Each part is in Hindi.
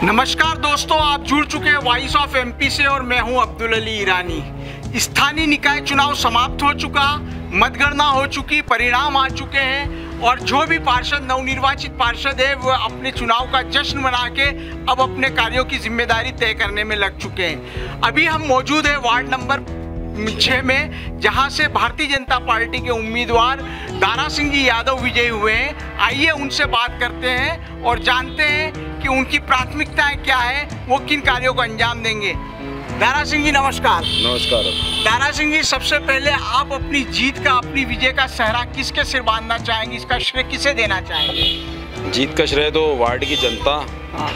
नमस्कार दोस्तों, आप जुड़ चुके हैं वॉइस ऑफ एमपी से और मैं हूं अब्दुल अली ईरानी। स्थानीय निकाय चुनाव समाप्त हो चुका, मतगणना हो चुकी, परिणाम आ चुके हैं और जो भी पार्षद नवनिर्वाचित पार्षद है वो अपने चुनाव का जश्न मना के अब अपने कार्यों की जिम्मेदारी तय करने में लग चुके हैं। अभी हम मौजूद हैं वार्ड नंबर 6 में, जहां से भारतीय जनता पार्टी के उम्मीदवार दारा सिंह जी यादव विजयी हुए हैं। आइए उनसे बात करते हैं और जानते हैं कि उनकी प्राथमिकताएं क्या है, वो किन कार्यों को अंजाम देंगे। दारा सिंह जी नमस्कार। नमस्कार। दारा सिंह जी, सबसे पहले आप अपनी जीत का, अपनी विजय का सेहरा किसके सिर बांधना चाहेंगे, इसका श्रेय किसे देना चाहेंगे? जीत का श्रेय तो वार्ड की जनता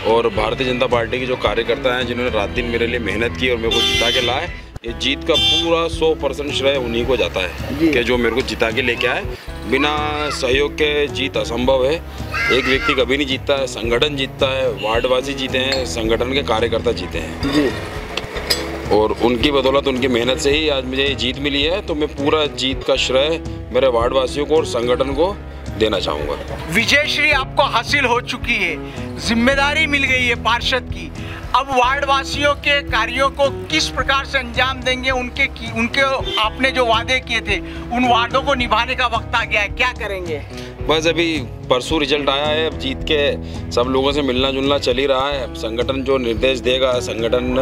और भारतीय जनता पार्टी के जो कार्यकर्ता हैं जिन्होंने रात दिन मेरे लिए मेहनत की और मेरे को जिता के लाए। ये जीत का पूरा 100% श्रेय उन्हीं को जाता है कि जो मेरे को जिता के लेके आए। बिना सहयोग के जीत असंभव है। एक व्यक्ति कभी नहीं जीतता है, संगठन जीतता है, वार्डवासी जीते हैं, संगठन के कार्यकर्ता जीते हैं जी। और उनकी बदौलत, उनकी मेहनत से ही आज मुझे ये जीत मिली है। तो मैं पूरा जीत का श्रेय मेरे वार्डवासियों को और संगठन को देना चाहूँगा। विजयश्री आपको हासिल हो चुकी है, जिम्मेदारी मिल गई है पार्षद की। अब वार्ड वासियों के कार्यों को किस प्रकार से अंजाम देंगे? उनके आपने जो वादे किए थे उन वादों को निभाने का वक्त आ गया है, क्या करेंगे? बस अभी परसों रिजल्ट आया है, अब जीत के सब लोगों से मिलना जुलना चल ही रहा है। संगठन जो निर्देश देगा, संगठन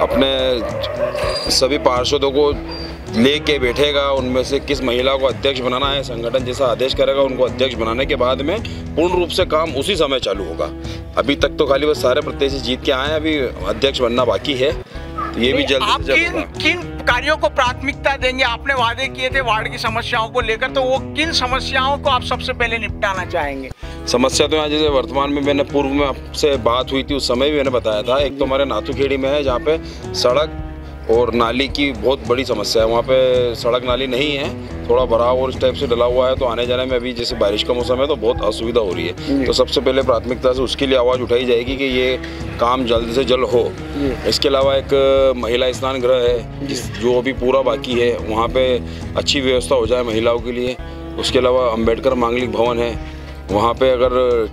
अपने सभी पार्षदों को लेके बैठेगा, उनमें से किस महिला को अध्यक्ष बनाना है, संगठन जैसा आदेश करेगा उनको अध्यक्ष बनाने के बाद में पूर्ण रूप से काम उसी समय चालू होगा। अभी तक तो खाली बस सारे प्रत्याशी जीत के आए हैं, अभी अध्यक्ष बनना बाकी है, तो ये भी जल्द से जल्द होगा। किन कार्यों को प्राथमिकता देंगे? आपने वादे किए थे वार्ड की समस्याओं को लेकर, तो वो किन समस्याओं को आप सबसे पहले निपटाना चाहेंगे? समस्या तो यहाँ जैसे वर्तमान में मैंने पूर्व में आपसे बात हुई थी उस समय भी मैंने बताया था। एक तो हमारे नाथुखेड़ी में है जहाँ पे सड़क और नाली की बहुत बड़ी समस्या है। वहाँ पे सड़क नाली नहीं है, थोड़ा भराव और इस टाइप से डला हुआ है, तो आने जाने में अभी जैसे बारिश का मौसम है तो बहुत असुविधा हो रही है। तो सबसे पहले प्राथमिकता से उसके लिए आवाज़ उठाई जाएगी कि ये काम जल्द से जल्द हो। इसके अलावा एक महिला स्नान गृह है जो अभी पूरा बाकी है, वहाँ पे अच्छी व्यवस्था हो जाए महिलाओं के लिए। उसके अलावा अम्बेडकर मांगलिक भवन है, वहाँ पे अगर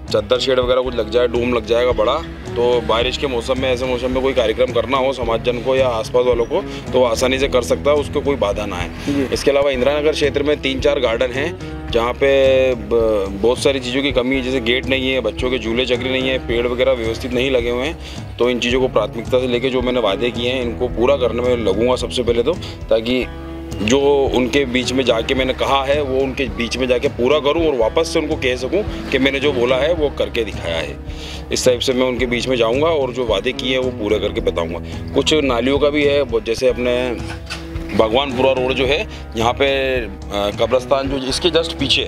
चद्दर शेड वगैरह कुछ लग जाए, डूम लग जाएगा बड़ा, तो बारिश के मौसम में, ऐसे मौसम में कोई कार्यक्रम करना हो समाजजन को या आसपास वालों को तो आसानी से कर सकता है, उसको कोई बाधा ना है। इसके अलावा इंदिरा नगर क्षेत्र में 3-4 गार्डन हैं जहाँ पे बहुत सारी चीज़ों की कमी है, जैसे गेट नहीं है, बच्चों के झूले चक्री नहीं है, पेड़ वगैरह व्यवस्थित नहीं लगे हुए हैं। तो इन चीज़ों को प्राथमिकता से लेके जो मैंने वादे किए हैं इनको पूरा करने में लगूंगा सबसे पहले तो, ताकि जो उनके बीच में जाके मैंने कहा है वो उनके बीच में जाके पूरा करूं और वापस से उनको कह सकूं कि मैंने जो बोला है वो करके दिखाया है। इस टाइप से मैं उनके बीच में जाऊंगा और जो वादे किए हैं वो पूरे करके बताऊंगा। कुछ नालियों का भी है, जैसे अपने भगवानपुरा रोड जो है यहाँ पे कब्रस्तान जो इसके जस्ट पीछे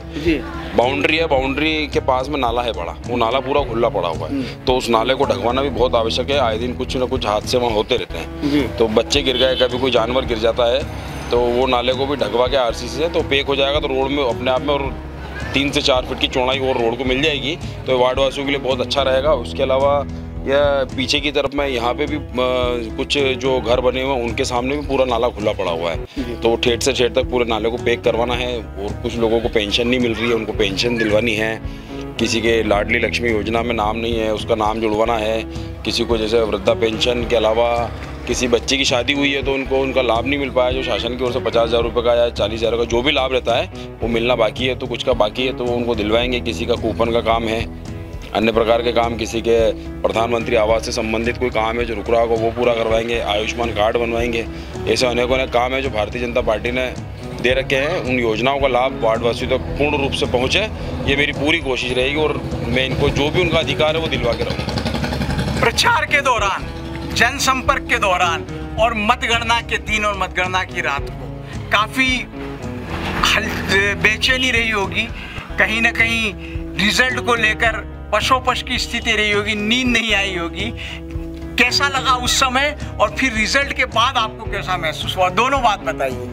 बाउंड्री है, बाउंड्री के पास में नाला है बड़ा, वो नाला पूरा खुला पड़ा हुआ है, तो उस नाले को ढकवाना भी बहुत आवश्यक है। आए दिन कुछ न कुछ हादसे वहाँ होते रहते हैं, तो बच्चे गिर गए, कभी कोई जानवर गिर जाता है, तो वो नाले को भी ढकवा के आरसीसी से तो पैक हो जाएगा, तो रोड में अपने आप में और 3 से 4 फीट की चौड़ाई और रोड को मिल जाएगी, तो वार्ड वासियों के लिए बहुत अच्छा रहेगा। उसके अलावा यह पीछे की तरफ में यहाँ पे भी कुछ जो घर बने हुए हैं उनके सामने भी पूरा नाला खुला पड़ा हुआ है, तो ठेठ से ठेठ तक पूरे नाले को पैक करवाना है। और कुछ लोगों को पेंशन नहीं मिल रही है, उनको पेंशन दिलवानी है। किसी के लाडली लक्ष्मी योजना में नाम नहीं है, उसका नाम जुड़वाना है। किसी को जैसे वृद्धा पेंशन के अलावा किसी बच्चे की शादी हुई है तो उनको उनका लाभ नहीं मिल पाया, जो शासन की ओर से 50,000 रुपये का या 40,000 का जो भी लाभ रहता है वो मिलना बाकी है, तो कुछ का बाकी है तो वो उनको दिलवाएंगे। किसी का कूपन का काम है, अन्य प्रकार के काम, किसी के प्रधानमंत्री आवास से संबंधित कोई काम है जो रुक रहा होगा वो पूरा करवाएंगे, आयुष्मान कार्ड बनवाएंगे। ऐसे अनेकों अनेक काम है जो भारतीय जनता पार्टी ने दे रखे हैं। उन योजनाओं का लाभ वार्डवासियों तक पूर्ण रूप से पहुँचे, ये मेरी पूरी कोशिश रहेगी और मैं इनको जो भी उनका अधिकार है वो दिलवा के रहूँगा। प्रचार के दौरान, जनसंपर्क के दौरान और मतगणना के दिन और मतगणना की रात को काफ़ी बेचैनी रही होगी, कहीं ना कहीं रिजल्ट को लेकर पशोपश की स्थिति रही होगी, नींद नहीं आई होगी। कैसा लगा उस समय और फिर रिजल्ट के बाद आपको कैसा महसूस हुआ? दोनों बात बताइए।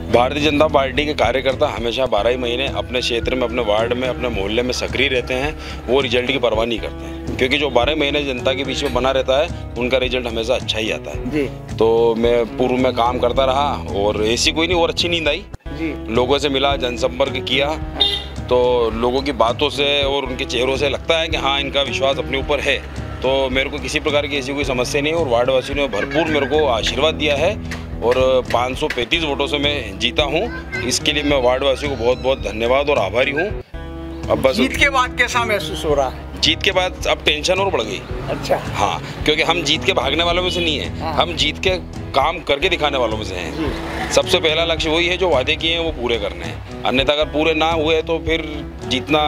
भारतीय जनता पार्टी के कार्यकर्ता हमेशा 12 ही महीने अपने क्षेत्र में, अपने वार्ड में, अपने मोहल्ले में सक्रिय रहते हैं, वो रिजल्ट की परवाह नहीं करते हैं, क्योंकि जो 12 महीने जनता के बीच में बना रहता है उनका रिजल्ट हमेशा अच्छा ही आता है जी। तो मैं पूर्व में काम करता रहा और ऐसी कोई नहीं और अच्छी नींद आई जी। लोगों से मिला, जनसंपर्क किया, तो लोगों की बातों से और उनके चेहरों से लगता है कि हाँ इनका विश्वास अपने ऊपर है तो मेरे को किसी प्रकार की ऐसी कोई समस्या नहीं है और वार्ड वासियों ने भरपूर मेरे को आशीर्वाद दिया है और 535 वोटों से मैं जीता हूँ। इसके लिए मैं वार्ड वासियों को बहुत बहुत धन्यवाद और आभारी हूँ। अब बस जीत के बाद कैसा महसूस हो रहा है? जीत के बाद अब टेंशन और बढ़ गई। अच्छा। हाँ, क्योंकि हम जीत के भागने वालों में से नहीं है। हाँ। हम जीत के काम करके दिखाने वालों में से हैं। सबसे पहला लक्ष्य वही है, जो वादे किए हैं वो पूरे करने हैं। अन्यथा अगर पूरे ना हुए तो फिर जीतना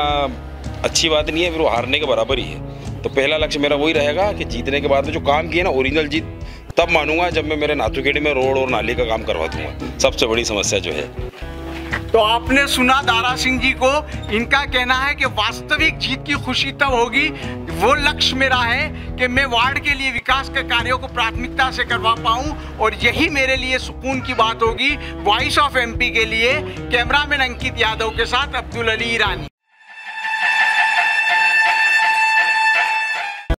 अच्छी बात नहीं है, फिर वो हारने के बराबर ही है। तो पहला लक्ष्य मेरा वही रहेगा कि जीतने के बाद में जो काम किए ना, ओरिजिनल जीत तब मानूंगा जब मैं मेरे नाथूखेड़ी में रोड और नाली का काम करवा दूंगा। सबसे बड़ी समस्या जो है। तो आपने सुना दारा सिंह जी को। इनका कहना है कि वास्तविक जीत की खुशी तब होगी, वो लक्ष्य मेरा है कि मैं वार्ड के लिए विकास के कार्यों को प्राथमिकता से करवा पाऊं और यही मेरे लिए सुकून की बात होगी। वॉइस ऑफ एमपी के लिए कैमरामैन अंकित यादव के साथ अब्दुल अली ईरानी।